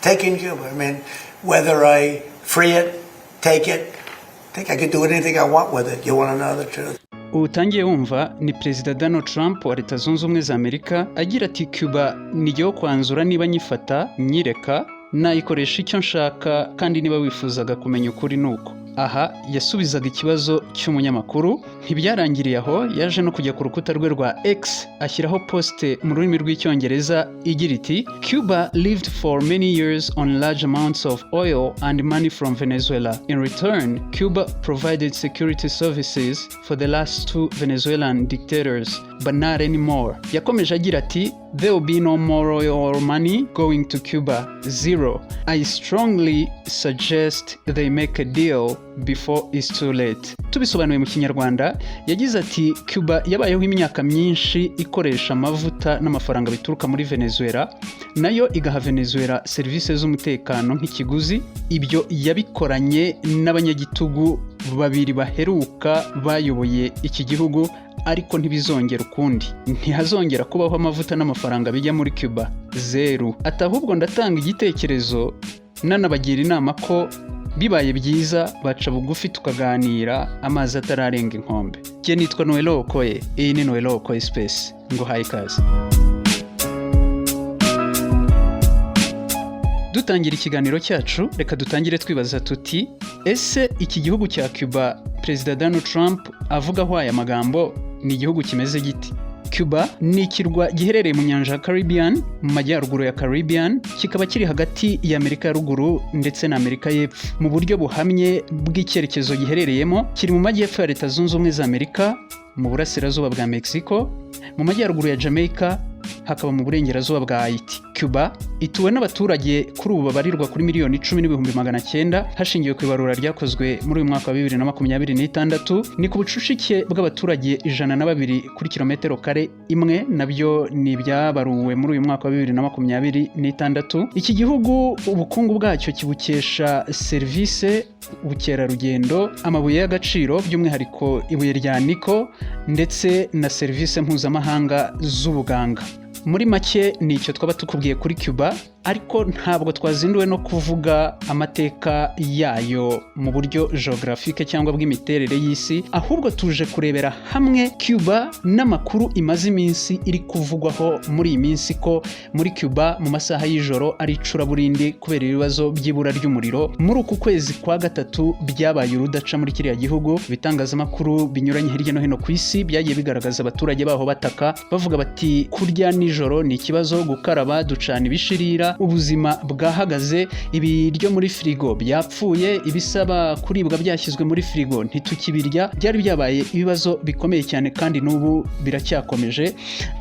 taking Cuba. I mean, whether I free it, take it, I think I could do anything I want with it. You want to know the truth? Utangiye wumva ni Perezida Donald Trump wa Leta Zunze Ubumwe za Amerika agira ati Cuba nijyeho kwanzura niba nyifata nyireka nayikoresha icyo nshaka kandi niba wifuzaga kumenya ukuri nuko. Aha yasubizaga ikibazo cy'umunyamakuru. Ntibyarangiriye aho, yaje no kujya ku rukuta rwe rwa X ashyiraho poste mu rurimi rw'icyongereza igira iti Cuba lived for many years on large amounts of oil and money from Venezuela. In return, Cuba provided security services for the last two Venezuelan dictators, but not anymore. Yakomeje agira ati there will be no more oil or money going to Cuba. Zero. I strongly suggest they make a deal before it's too late. Tubisobanuye mu Kinyarwanda, yagize ati Cuba yabayeho imyaka myinshi ikoresha amavuta n'amafaranga bituruka muri Venezuela, nayo igaha Venezuela serivisi z'umutekano nk'ikiguzi. Ibyo yabikoranye n'abanyagitugu babiri baheruka bayoboye iki gihugu, ariko ntibizongera ukundi. Ntihazongera kubaho amavuta n'amafaranga bijya muri Cuba. Zero. Atahubwo ndatanga igitekerezo nanabagira inama ko bibaye byiza baca bugufi tukaganira amazi atararenga inkombe. Jye nitwa Noel Okoye, iyi ni Noel Okoye Space. Ngo haye kazi. Dutangira ikiganiro cyacu, reka dutangire twibaza tuti ese iki gihugu cya Cuba Perezida Donald Trump avugaho aya magambo ni igihugu kimeze giti? Cuba ni ikirwa giherereye mu nyanja ya Caribbean, mu majyaruguru ya Caribbean, kikaba kiri hagati ya Amerika ya ruguru ndetse na Amerika y'epfo. Mu buryo buhamye bw'icyerekezo giherereyemo, kiri mu majyepfo ya Leta Zunze Ubumwe za Amerika, mu burasirazuba bwa Mexico, mu majyaruguru ya Jamaica, hakaba mu burengerazuba bwa Haiti. Cuba ituwe n'abaturage kuri ubu babarirwa kuri miliyoni 10,900 hashingiwe ku ibarura ryakozwe muri uyu mwaka wa 2026. Ni ku bucucike bw'abaturage 102 kuri kilometero kare imwe, nabyo ni ibyabaruwe muri uyu mwaka wa 2026. Iki gihugu ubukungu bwacyo kibukesha serivisi, ubukerarugendo, amabuye y'agaciro by'umwihariko ibuye rya niko, ndetse na serivisi mpuzamahanga z'ubuganga. Muri make ni icyo twaba tukubwiye kuri Cuba, ariko ntabwo twazinduwe no kuvuga amateka yayo mu buryo geographique cyangwa bw'imiterere y'isi, ahubwo tuje kurebera hamwe Cuba n'amakuru imaze iminsi iri kuvugwaho muri iyi minsi ko muri Cuba mu masaha y'ijoro ari icuraburindi kubera ibibazo by'ibura ry'umuriro. Muri uku kwezi kwa gatatu byabaye urudaca muri kiriya gihugu. Ibitangazamakuru binyuranye hirya no hino ku isi byagiye bigaragaza abaturage baho bataka bavuga bati kurya nijoro ni ikibazo, gukaraba ducana ibishirira, ubuzima bwahagaze, ibiryo muri frigo byapfuye, ibisaba kuribwa byashyizwe muri frigo ntitukibirya. Byari byabaye ibibazo bikomeye cyane kandi n'ubu biracyakomeje.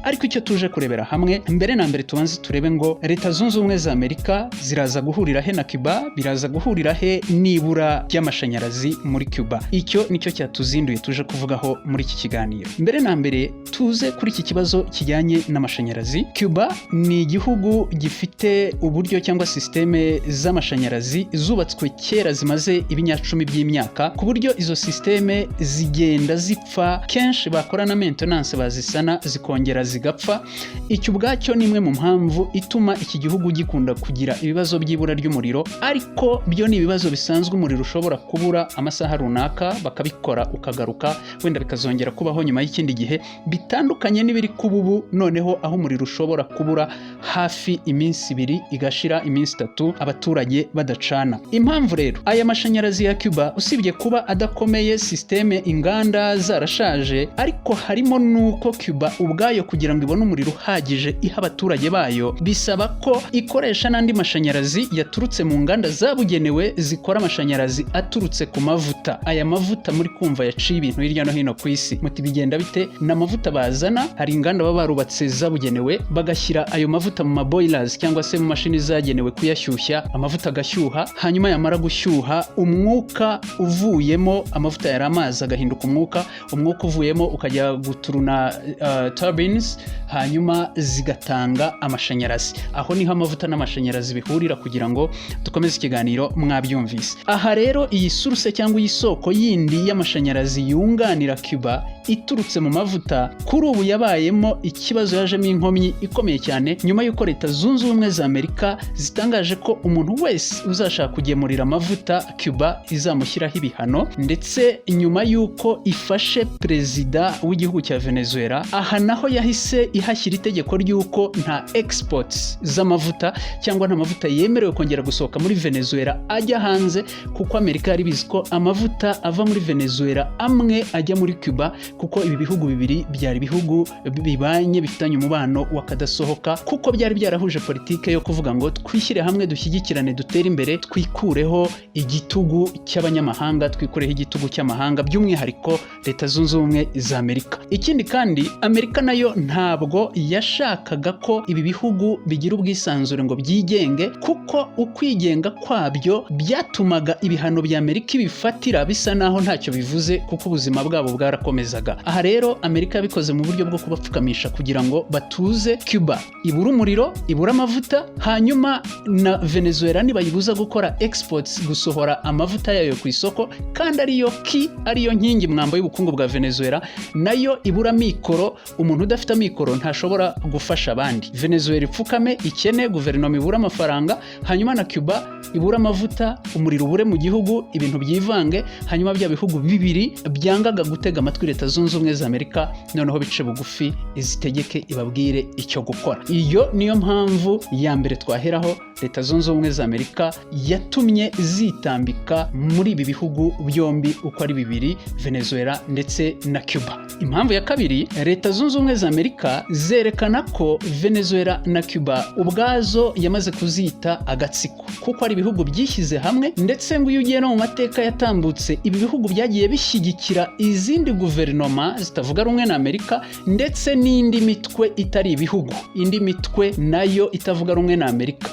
Ariko icyo tuje kurebera hamwe, mbere na mbere tubanze turebe ngo Leta Zunze Ubumwe za Amerika ziraza guhurira he na Cuba, biraza guhurira he nibura ry'amashanyarazi muri Cuba. Icyo nicyo cyatuzinduye tuje kuvugaho muri iki kiganiro. Mbere na mbere tuze kuri iki kibazo kijyanye n'amashanyarazi. Cuba ni igihugu gifite uburyo cyangwa systeme z'amashanyarazi zubatswe kera zimaze ibinyacumi by'imyaka, ku buryo izo systeme zigenda zipfa kenshi, bakora na maintenance bazisana zikongera zigapfa. Icyo ubwacyo ni imwe mu mpamvu ituma iki gihugu gikunda kugira ibibazo by'ibura ry'umuriro, ariko byo ni ibibazo bisanzwe. Umuriro ushobora kubura amasaha runaka bakabikora ukagaruka, wenda bikazongera kubaho nyuma y'ikindi gihe, bitandukanye n'ibiri kububu noneho aho umuriro ushobora kubura hafi iminsi 2 igashira iminsi 3 abaturage badacana. Impamvu rero aya mashanyarazi ya Cuba usibye kuba adakomeye, systeme inganda zarashaje, ariko harimo nuko Cuba ubwayo kugira ngo ibone umuriro uhagije iha abaturage bayo bisaba ko ikoresha n'andi mashanyarazi yaturutse mu nganda zabugenewe zikora amashanyarazi aturutse ku mavuta. Aya mavuta muri kumva yaciye ibintu hirya no hino ku isi. Muti bigenda bite? N'amavuta bazana, hari inganda baba barubatse zabugenewe bagashyira ayo mavuta mu boilers cyangwa se mu mashini zagenewe kuyashyushya, amavuta agashyuha, hanyuma yamara gushyuha umwuka uvuyemo, amavuta yari amazi agahinduka umwuka uvuyemo ukajya guturuna turbines, hanyuma zigatanga amashanyarazi. Aho niho amavuta n'amashanyarazi bihurira kugira ngo dukomeze ikiganiro mwabyumvise. Aha rero iyi source cyangwa iyi soko yindi y'amashanyarazi yunganira Cuba iturutse mu mavuta, kuri ubu yabayemo ikibazo, yajemo inkomyi ikomeye cyane nyuma y'uko Leta Zunze Ubumwe za za Amerika zitangaje ko umuntu wese uzashaka kugemurira amavuta Cuba izamushyiraho ibihano, ndetse nyuma y'uko ifashe perezida w'igihugu cya Venezuela, aha naho yahise ihashyira itegeko ry'uko nta exports z'amavuta cyangwa nta mavuta yemerewe kongera gusohoka muri Venezuela ajya hanze, kuko Amerika yari bizi ko amavuta ava muri Venezuela amwe ajya muri Cuba, kuko ibi bihugu bibiri byari bihugu bibanye bifitanye umubano wakadasohoka, kuko byari byarahuje politike yo kuvuga ngo twishyire hamwe dushyigikirane dutere imbere, twikureho igitugu cy'abanyamahanga, twikureho igitugu cy'amahanga, by'umwihariko Leta Zunze Ubumwe za Amerika. Ikindi kandi Amerika nayo ntabwo yashakaga ko ibi bihugu bigira ubwisanzure ngo byigenge, kuko ukwigenga kwabyo byatumaga ibihano bya Amerika ibifatira bisa naho ntacyo bivuze, kuko ubuzima bwabo bwarakomezaga. Aha rero Amerika yabikoze mu buryo bwo kubapfukamisha kugira ngo batuze Cuba ibura umuriro, ibura amavuta, hanyuma na Venezuela nibayibuza gukora exports, gusohora amavuta yayo ku isoko, kandi ariyo nkingi mwambo y'ubukungu bwa Venezuela, nayo ibura mikoro. Umuntu udafite mikoro ntashobora gufasha abandi. Venezuela ipfukame, ikene, guverinoma ibura amafaranga, hanyuma na Cuba ibura amavuta, umuriro ubure mu gihugu, ibintu byivange, hanyuma bya bihugu bibiri byangaga gutega amatwi Leta Zunze Ubumwe za Amerika, noneho bice bugufi izitegeke ibabwire icyo gukora. Iyo niyo mpamvu ya mbere twaheraho Leta Zunze Ubumwe za Amerika yatumye zitambika muri ibi bihugu byombi uko ari bibiri, Venezuela ndetse na Cuba. Impamvu ya kabiri, Leta Zunze Ubumwe za Amerika zerekana ko Venezuela na Cuba ubwazo yamaze kuzita agatsiko, kuko ari ibihugu byishyize hamwe, ndetse ngo iyo ugiye no mu mateka yatambutse, ibi bihugu byagiye bishyigikira izindi guverinoma zitavuga rumwe na Amerika, ndetse n'indi mitwe itari ibihugu, indi mitwe nayo itavuga rumwe na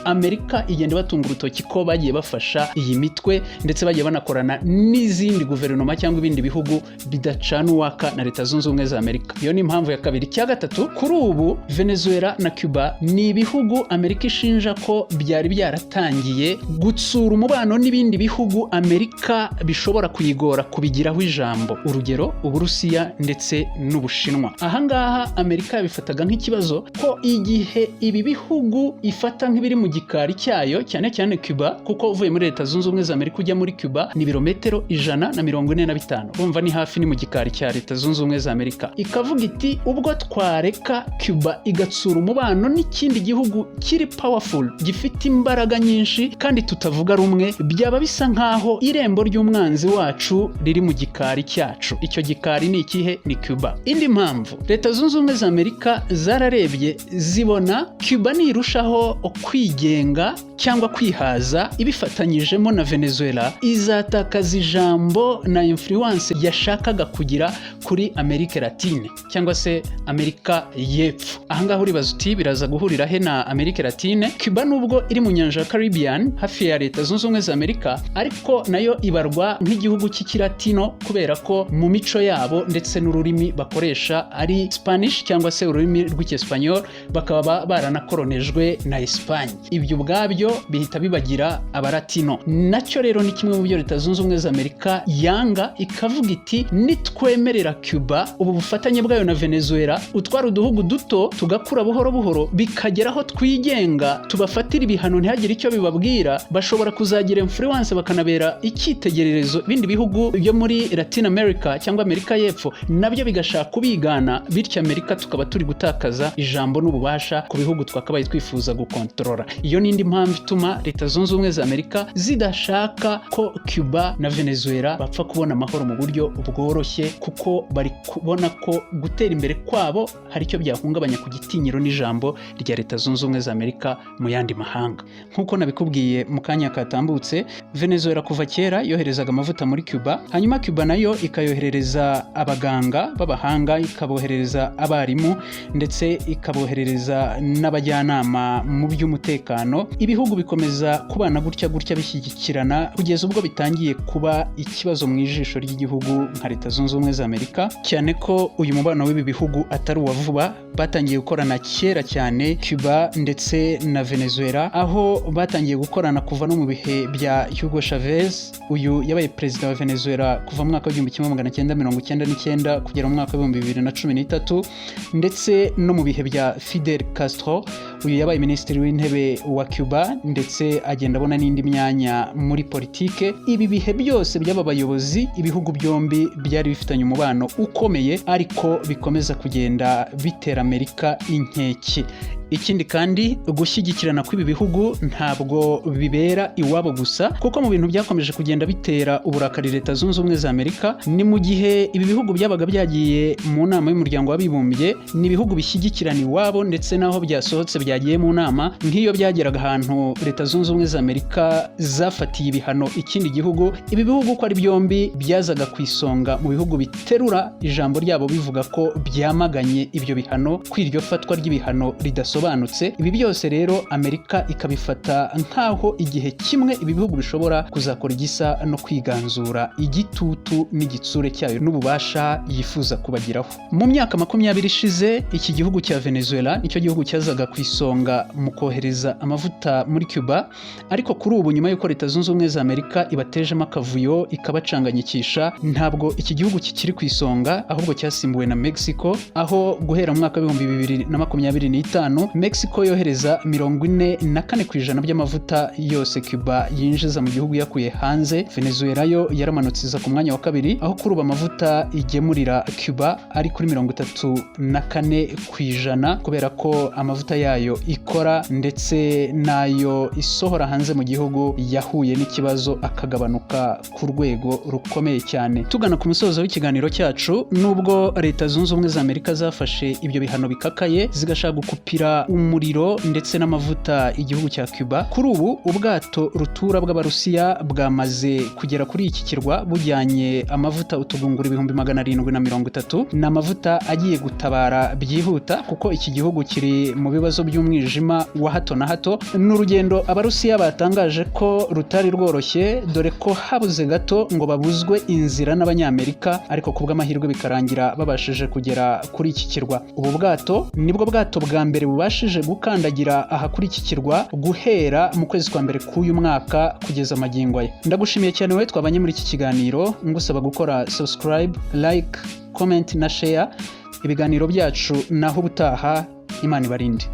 Amerika igenda batunga urutoki ko bagiye bafasha iyi mitwe, ndetse bagiye banakorana n'izindi guverinoma cyangwa ibindi bihugu bidacana uwaka na Leta Zunze Ubumwe za Amerika. Iyo ni impamvu ya kabiri. Cya gatatu, kuri ubu Venezuela na Cuba ni ibihugu Amerika ishinja ko byari byaratangiye gutsura umubano n'ibindi bihugu Amerika bishobora kuyigora kubigiraho ijambo, urugero Uburusiya ndetse n'Ubushinwa. Ahangaha Amerika yabifataga nk'ikibazo ko igihe ibi bihugu ifata nk'ibiri mu gikari cyayo, cyane cyane Cuba, kuko uvuye muri Leta Zunze Ubumwe za Amerika ujya muri Cuba ni birometero 145, urumva ni hafi, ni mu gikari cya Leta Zunze Ubumwe za Amerika. Ikavuga iti ubwo twareka Cuba igatsura umubano n'ikindi gihugu kiri powerful, gifite imbaraga nyinshi kandi tutavuga rumwe, byaba bisa nkaho irembo ry'umwanzi wacu riri mu gikari cyacu. Icyo gikari ni ikihe? Ni Cuba. Indi mpamvu, Leta Zunze Ubumwe za Amerika zararebye zibona Cuba nirushaho kwigenga cyangwa kwihaza ibifatanyijemo na Venezuela, izatakaza ijambo na influence yashakaga kugira kuri Amerika Latine cyangwa se Amerika y'Epfo. Ahangaha uribaza uti biraza guhurira he na Amerika Latine? Cuba nubwo iri mu nyanja ya Caribbean hafi ya Leta Zunze Ubumwe za Amerika, ariko nayo ibarwa nk'igihugu cy'ikilatino kubera ko mu mico yabo ndetse n'ururimi bakoresha ari Spanish cyangwa se ururimi rw'Icyesipanyol, bakaba baranakoronejwe na Espagne. Ibyo ubwabyo bihita bibagira abalatino. Nacyo rero ni kimwe mu byo Leta Zunze Ubumwe za Amerika yanga, ikavuga iti nitwemerera Cuba ubu bufatanye bwayo na Venezuela, utwara uduhugu duto tugakura buhoro buhoro bikageraho twigenga, tubafatira ibihano ntihagire icyo bibabwira, bashobora kuzagira influence bakanabera icyitegererezo bindi bihugu byo muri Latin America cyangwa Amerika y'Epfo, nabyo bigashaka kubigana, bityo Amerika tukaba turi gutakaza ijambo n'ububasha ku bihugu twakabaye twifuza gukontorora. Iyo nindi mpamvu ituma Leta Zunze Ubumwe za Amerika zidashaka ko Cuba na Venezuela bapfa kubona amahoro mu buryo bworoshye, kuko bari kubona ko gutera imbere kwabo hari icyo byahungabanya ku gitinyiro n'ijambo rya Leta Zunze Ubumwe za Amerika mu yandi mahanga. Nk'uko nabikubwiye mu kanya katambutse, Venezuela kuva kera yoherezaga amavuta muri Cuba, hanyuma Cuba nayo ikayoherereza abaganga b'abahanga, ikaboherereza abarimu, ndetse ikaboherereza n'abajyanama mu by'umutekano. Ibihugu bikomeza kubana gutya bishyigikirana kugeza ubwo bitangiye kuba ikibazo mu ijisho ry'igihugu nka Leta Zunze Ubumwe za Amerika, cyane ko uyu mubano w'ibi bihugu atari uwa vuba. Batangiye gukorana kera cyane Cuba ndetse na Venezuela, aho batangiye gukorana kuva no mu bihe bya Hugo Chavez. Uyu yabaye perezida wa Venezuela kuva mu mwaka wa 1999 kugera mu mwaka wa 2013, ndetse no mu bihe bya Fidel Castro. Uyu yabaye minisitiri minisitiri w'intebe wa Cuba ndetse agenda abona n'indi myanya muri politike. Ibi bihe byose by'aba bayobozi ibihugu byombi byari bifitanye umubano ukomeye ariko bikomeza kugenda bitera Amerika inkeke. Ikindi kandi gushyigikirana kw'ibi bihugu ntabwo bibera iwabo gusa, kuko mu bintu byakomeje kugenda bitera uburakari Leta Zunze Ubumwe za Amerika ni mu gihe ibi bihugu byabaga byagiye mu nama y'umuryango w'abibumbye, ni ibihugu bishyigikirana iwabo ndetse naho byasohotse byagiye mu nama, nk'iyo byageraga ahantu Leta Zunze Ubumwe za Amerika zafatiye ibihano ikindi gihugu, ibi bihugu uko ari byombi byazaga ku isonga mu bihugu biterura ijambo ryabo bivuga ko byamaganye ibyo bihano, kw'iryo fatwa ry'ibihano ridasobanutse. Ibi byose rero Amerika ikabifata nk'aho igihe kimwe ibi bihugu bishobora kuzakora igisa no kwiganzura igitutu n'igitsure cyayo n'ububasha yifuza kubagiraho. Mu myaka 20 ishize iki gihugu cya Venezuela nicyo gihugu cyazaga ku isonga mu kohereza amavuta muri Cuba, ariko kuri ubu nyuma y'uko Leta Zunze Ubumwe za Amerika ibatejemo akavuyo ikabacanganyikisha, ntabwo iki gihugu kikiri ku isonga ahubwo cyasimbuwe na Mexico, aho guhera mu mwaka wa 2025 Mexico yohereza 44% by'amavuta yose Cuba yinjiza mu gihugu yakuye hanze. Venezuela yo yaramanutse iza ku mwanya wa kabiri, aho kuri ubu amavuta igemurira Cuba ari kuri 34% kubera ko amavuta yayo ikora ndetse nayo isohora hanze mu gihugu yahuye n'ikibazo akagabanuka ku rwego rukomeye cyane. Tugana ku musozo w'ikiganiro cyacu, nubwo Leta Zunze Ubumwe za Amerika zafashe ibyo bihano bikakaye zigashaka gukupira umuriro ndetse n'amavuta igihugu cya Cuba, kuri ubu ubwato rutura bw'Abarusiya bwamaze kugera kuri iki kirwa bujyanye amavuta utugunguru 730. Ni amavuta agiye gutabara byihuta kuko iki gihugu kiri mu bibazo by'umwijima wa hato na hato. N'urugendo Abarusiya batangaje ko rutari rworoshye, dore ko habuze gato ngo babuzwe inzira n'Abanyamerika, ariko kubw'amahirwe bikarangira babashije kugera kuri iki kirwa. Ubu bwato nibwo bwato bwa mbere bubashije gukandagira aha kuri iki kirwa guhera mu kwezi kwa mbere k'uyu mwaka kugeza magingo aya. Ndagushimiye cyane wowe twabanye muri iki kiganiro, ngusaba gukora subscribe, like, comment na share ibiganiro byacu, naho ubutaha. Imana ibarinde.